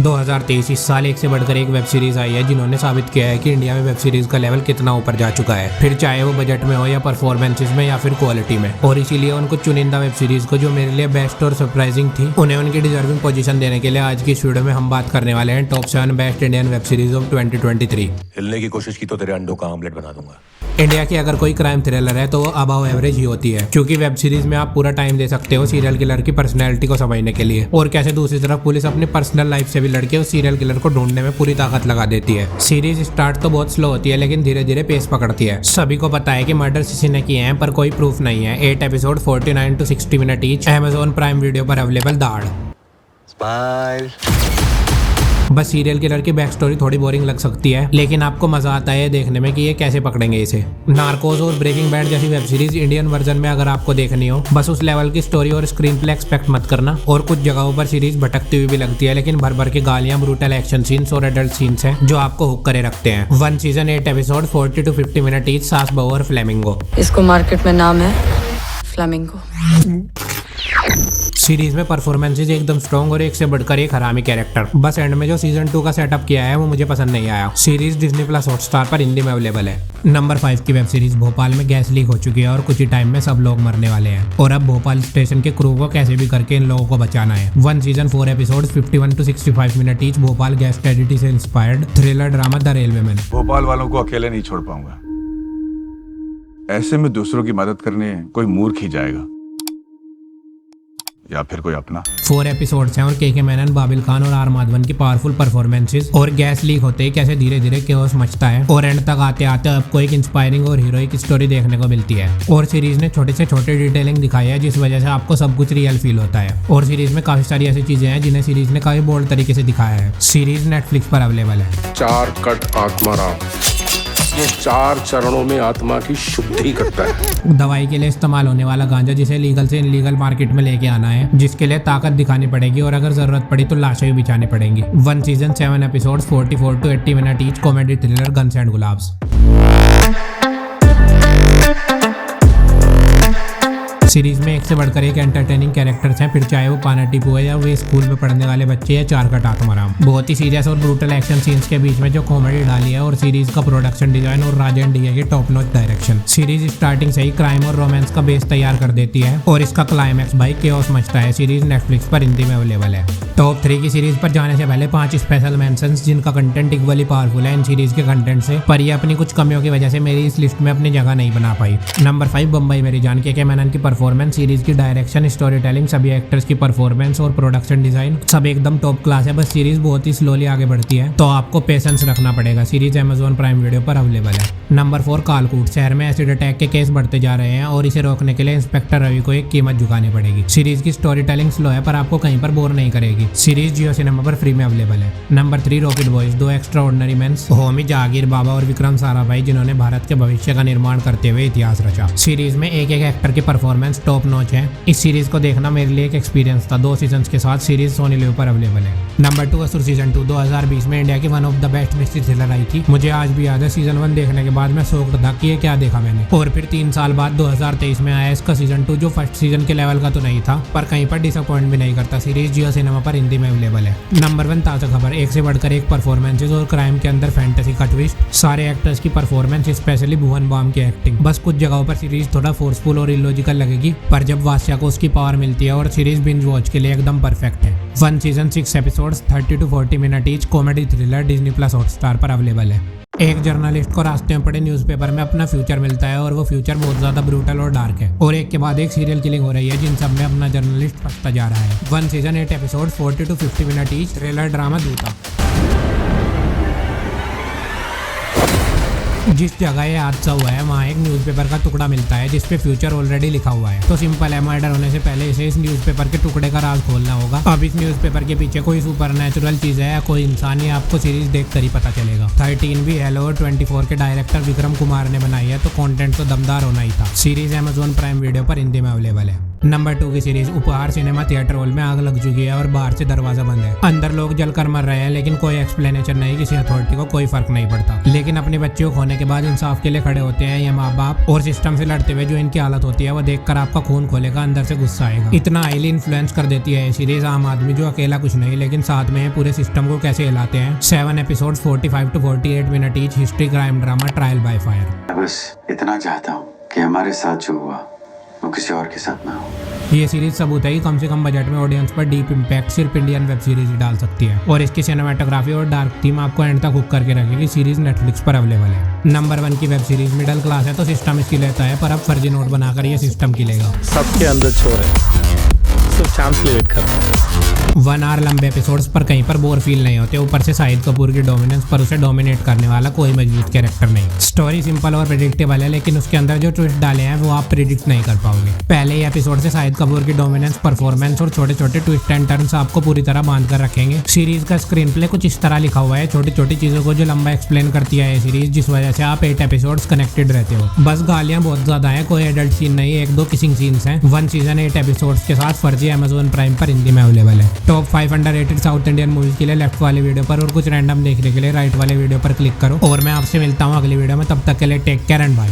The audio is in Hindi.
2023 इस साल एक से बढ़कर एक वेब सीरीज आई है जिन्होंने साबित किया है कि इंडिया में वेब सीरीज का लेवल कितना ऊपर जा चुका है, फिर चाहे वो बजट में हो या परफॉर्मेंसेस में या फिर क्वालिटी में। और इसीलिए उनको चुनिंदा वेब सीरीज को जो मेरे लिए बेस्ट और सरप्राइजिंग थी उन्हें उनकी डिजर्विंग पोजीशन देने के लिए आज की इस वीडियो में हम बात करने वाले हैं top 7 best Indian web series of 2023। हिलने की कोशिश की तो तेरे अंडों का ऑमलेट बना दूंगा। इंडिया की अगर कोई क्राइम थ्रिलर है तो वो अबव एवरेज ही होती है, क्योंकि वेब सीरीज में आप पूरा टाइम दे सकते हो सीरियल किलर की पर्सनैलिटी को समझने के लिए, और कैसे दूसरी तरफ पुलिस अपनी पर्सनल लाइफ से भी लड़के उस सीरियल किलर को ढूंढने में पूरी ताकत लगा देती है। सीरीज स्टार्ट तो बहुत स्लो होती है लेकिन धीरे धीरे पेस पकड़ती है। सभी को पता है कि मर्डर किसी ने किए हैं पर कोई प्रूफ नहीं है। 8 episode 49 to 60 minute each, Amazon prime video पर अवेलेबल। दाड़ स्माइल। बस सीरियल किलर की बैक स्टोरी थोड़ी बोरिंग लग सकती है, लेकिन आपको मजा आता है देखने में कि ये कैसे पकड़ेंगे इसे। नार्कोस और ब्रेकिंग बैड जैसी वेब सीरीज इंडियन वर्जन में अगर आपको देखनी हो, बस उस लेवल की स्टोरी और स्क्रीन प्ले एक्सपेक्ट मत करना। और कुछ जगहों पर सीरीज भटकती हुई भी लगती है, लेकिन भर भर के गालियां, ब्रूटल एक्शन सीन्स और एडल्ट सीन्स हैं जो आपको हुक करे रखते हैं। 1 season 8 episode 40 to 50 minute each, सास बहू और फ्लेमिंगो। इसको मार्केट में नाम है फ्लेमिंगो। सीरीज में परफॉर्मेंसेज एकदम स्ट्रॉन्ग और एक से बढ़कर एक हरामी कैरेक्टर। बस एंड में जो सीजन 2 का सेटअप किया है वो मुझे पसंद नहीं आया। सीरीज डिज्नी प्लस हॉटस्टार पर हिंदी में अवेलेबल है। नंबर 5 की वेब सीरीज भोपाल में गैस लीक हो चुकी है और कुछ ही टाइम में सब लोग मरने वाले हैं, और अब भोपाल स्टेशन के क्रू को कैसे भी करके इन लोगों को बचाना है। 1 season 4 episode 51 to 65 minute each, Bhopal gas tragedy से inspired thriller drama the railway man. Bhopal वालों को अकेले नहीं छोड़ पाऊंगा। ऐसे में दूसरों की मदद करने कोई मूर्ख ही जाएगा या फिर कोई अपना। 4 एपिसोड्स हैं और के मेनन, बाबिल खान और आर माधवन की पावरफुल परफॉर्मेंसेस, और गैस लीक होते ही कैसे धीरे धीरे केओस मचता है और एंड तक आते आते आपको एक इंस्पायरिंग और हीरोइक स्टोरी देखने को मिलती है। और सीरीज ने छोटे से छोटे डिटेलिंग दिखाई है जिस वजह से आपको सब कुछ रियल फील होता है। और सीरीज में काफी सारी ऐसी चीजें हैं जिन्हें सीरीज ने काफी बोल्ड तरीके से दिखाया है। सीरीज नेटफ्लिक्स पर अवेलेबल है। 4 कट आत्माराम, ये 4 चरणों में आत्मा की शुद्धि करता है। दवाई के लिए इस्तेमाल होने वाला गांजा जिसे लीगल से इनलीगल मार्केट में लेके आना है, जिसके लिए ताकत दिखानी पड़ेगी और अगर जरूरत पड़ी तो लाशें भी बिछानी पड़ेंगी। 1 season 7 episode 44 to 80 minute each, comedy thriller guns and Gulaabs. Series में एक से बढ़कर एक एंटरटेनिंग कैरेक्टर्स हैं, फिर चाहे वो पाना टिपू है या वे स्कूल में पढ़ने वाले बच्चे या 4 कट आत्माराम। बहुत ही सीरियस और ब्रूटल एक्शन सीन्स के बीच में जो कॉमेडी डाली है, और सीरीज का प्रोडक्शन डिजाइन और राजन डीए की top notch direction. Series starting से ही क्राइम और रोमांस का बेस तैयार कर देती है और इसका क्लाइमैक्स भाई केओस मचता है। सीरीज नेटफ्लिक्स पर हिंदी में अवेलेबल है। टॉप 3 की सीरीज पर जाने से पहले 5 स्पेशल मेंशंस जिनका कंटेंट इक्वली पावरफुल है इन सीरीज के कंटेंट से, पर ये अपनी कुछ कमियों की वजह से मेरी इस लिस्ट में अपनी जगह नहीं बना पाई। नंबर 5 बम्बई मेरी जान, के मेनन की परफॉर्मेंस, सीरीज की डायरेक्शन, स्टोरी टेलिंग, सभी एक्टर्स की परफॉर्मेंस और प्रोडक्शन डिजाइन सब एकदम टॉप क्लास है। बस सीरीज बहुत ही स्लोली आगे बढ़ती है तो आपको पेशेंस रखना पड़ेगा। सीरीज अमेजोन प्राइम वीडियो पर अवेलेबल है। नंबर 4 कालकूट, शहर में एसिड अटैक के केस बढ़ते जा रहे हैं और इसे रोकने के लिए इंस्पेक्टर रवि को एक कीमत झुकानी पड़ेगी। सीरीज की स्टोरी टेलिंग स्लो है पर आपको कहीं पर बोर नहीं करेगी। सीरीज जियो सिनेमा पर फ्री में अवेलेबल है। Number 3 rocket boys, 2 extraordinary men's, Homi Jahangir Bhabha और विक्रम साराभाई जिन्होंने भारत के भविष्य का निर्माण करते हुए इतिहास रचा। सीरीज में एक एक एक्टर की परफॉर्मेंस टॉप नॉच है। इस सीरीज को देखना मेरे लिए एक एक्सपीरियंस था। 2 सीजन्स के साथ सीरीज सोनी लिव पर अवेलेबल है। नंबर 2 असुर सीजन 2, 2020 में इंडिया की one of the best mystery thriller आई थी। मुझे आज भी याद है सीजन 1 देखने के बाद मैं शॉक्ड था कि ये क्या देखा मैंने, और फिर 3 साल बाद 2023 में आया इसका सीजन 2 जो फर्स्ट सीजन के लेवल का तो नहीं था पर कहीं पर डिसअपॉइंट भी नहीं करता। सीरीज जियो सिनेमा पर हिंदी में अवेलेबल है। नंबर 1 ताजा खबर, एक से बढ़कर एक परफॉर्मेंसेज और क्राइम के अंदर फैंटेसी का ट्विस्ट। सारे एक्टर्स की परफॉर्मेंस, स्पेशली भुवन बाम की एक्टिंग। बस कुछ जगहों पर सीरीज थोड़ा फोर्सफुल और इलॉजिकल लगेगी, पर जब वास्या को उसकी पावर मिलती है और सीरीज बिंज वॉच के लिए एकदम परफेक्ट है। 1 season 6 episodes 30 to 40 minute each, comedy thriller Disney plus Hotstar पर अवेलेबल है। एक जर्नलिस्ट को रास्ते में पड़े न्यूज़पेपर में अपना फ्यूचर मिलता है और वो फ्यूचर बहुत ज्यादा ब्रूटल और डार्क है, और एक के बाद एक सीरियल किलिंग हो रही है जिन सब में अपना जर्नलिस्ट फंसता जा रहा है। 1 season 8 episode 40 to 50 minute each, thriller drama दूता। जिस जगह ये हादसा हुआ है वहाँ एक न्यूज़पेपर का टुकड़ा मिलता है जिसपे फ्यूचर ऑलरेडी लिखा हुआ है। तो सिंपल है, मर्डर होने से पहले इसे इस न्यूज़पेपर के टुकड़े का राज खोलना होगा। अब इस न्यूज़पेपर के पीछे कोई सुपरनैचुरल चीज है या कोई इंसान, ही आपको सीरीज देखकर ही पता चलेगा। 13 भी हेलो और 24 के डायरेक्टर विक्रम कुमार ने बनाई है तो कंटेंट तो दमदार होना ही था। सीरीज अमेजोन प्राइम वीडियो पर हिंदी में अवेलेबल है। नंबर 2 की सीरीज उपहार सिनेमा थिएटर हॉल में आग लग चुकी है और बाहर से दरवाजा बंद है। अंदर लोग जलकर मर रहे हैं, लेकिन कोई एक्सप्लेनेशन नहीं, किसी अथॉरिटी को कोई फर्क नहीं पड़ता। लेकिन अपनी बच्चियों को खोने के बाद इंसाफ के लिए खड़े होते हैं ये माँ बाप, और सिस्टम से लड़ते हुए जो इनकी हालत होती है वो देखकर आपका खून खोलेगा, अंदर से गुस्सा आएगा। इतना हाईली इन्फ्लुएंस कर देती है ये सीरीज आम आदमी जो अकेला कुछ नहीं लेकिन साथ में पूरे सिस्टम को कैसे हिलाते हैं। 7 episode 45 to 48 minute each, history crime drama trial by fire. बस इतना चाहता हूँ कि हमारे साथ जो हुआ वो किसी और के साथ ना हो। ये सीरीज सबूत है कि कम से कम बजट में ऑडियंस पर डीप इम्पैक्ट सिर्फ इंडियन वेब सीरीज ही डाल सकती है, और इसकी सिनेमाटोग्राफी और डार्क थीम आपको एंड तक हुक करके रखेगी। सीरीज नेटफ्लिक्स पर अवेलेबल है। नंबर 1 की वेब सीरीज मिडिल क्लास है तो सिस्टम इसकी लेता है, पर अब फर्जी नोट बनाकर ये सिस्टम की लेगा। सबके अंदर चोर है, सिर्फ चांस के लिए वेट करते हैं। 1 आवर लंबे एपिसोड्स पर कहीं पर बोर फील नहीं होते। ऊपर से शाहिद कपूर की डोमिनेंस, पर उसे डोमिनेट करने वाला कोई मजबूत कैरेक्टर नहीं। स्टोरी सिंपल और प्रेडिक्टेबल है, लेकिन उसके अंदर जो ट्विस्ट डाले हैं वो आप प्रेडिक्ट नहीं कर पाओगे। पहले ही एपिसोड से शाहिद कपूर की डोमिनेंस, परफॉर्मेंस और छोटे छोटे ट्विस्ट एंड टर्न्स आपको पूरी तरह बांध कर रखेंगे। सीरीज का स्क्रीन प्ले कुछ इस तरह लिखा हुआ है, छोटी छोटी चीजों को जो लंबा एक्सप्लेन करती है ये सीरीज, जिस वजह से आप 8 एपिसोड्स कनेक्टेड रहते हो। बस गालियां बहुत ज्यादा है, कोई एडल्ट सीन नहीं, 1-2 किसिंग सीन्स हैं। 1 सीजन 8 एपिसोड्स के साथ फर्जी अमेजोन प्राइम पर हिंदी में अवेलेबल है। Top 5 underrated south Indian movies के लिए लेफ्ट वाले वीडियो पर और कुछ रैंडम देखने के लिए राइट वाले वीडियो पर क्लिक करो। और मैं आपसे मिलता हूँ अगली वीडियो में, तब तक के लिए टेक केयर एंड बाय।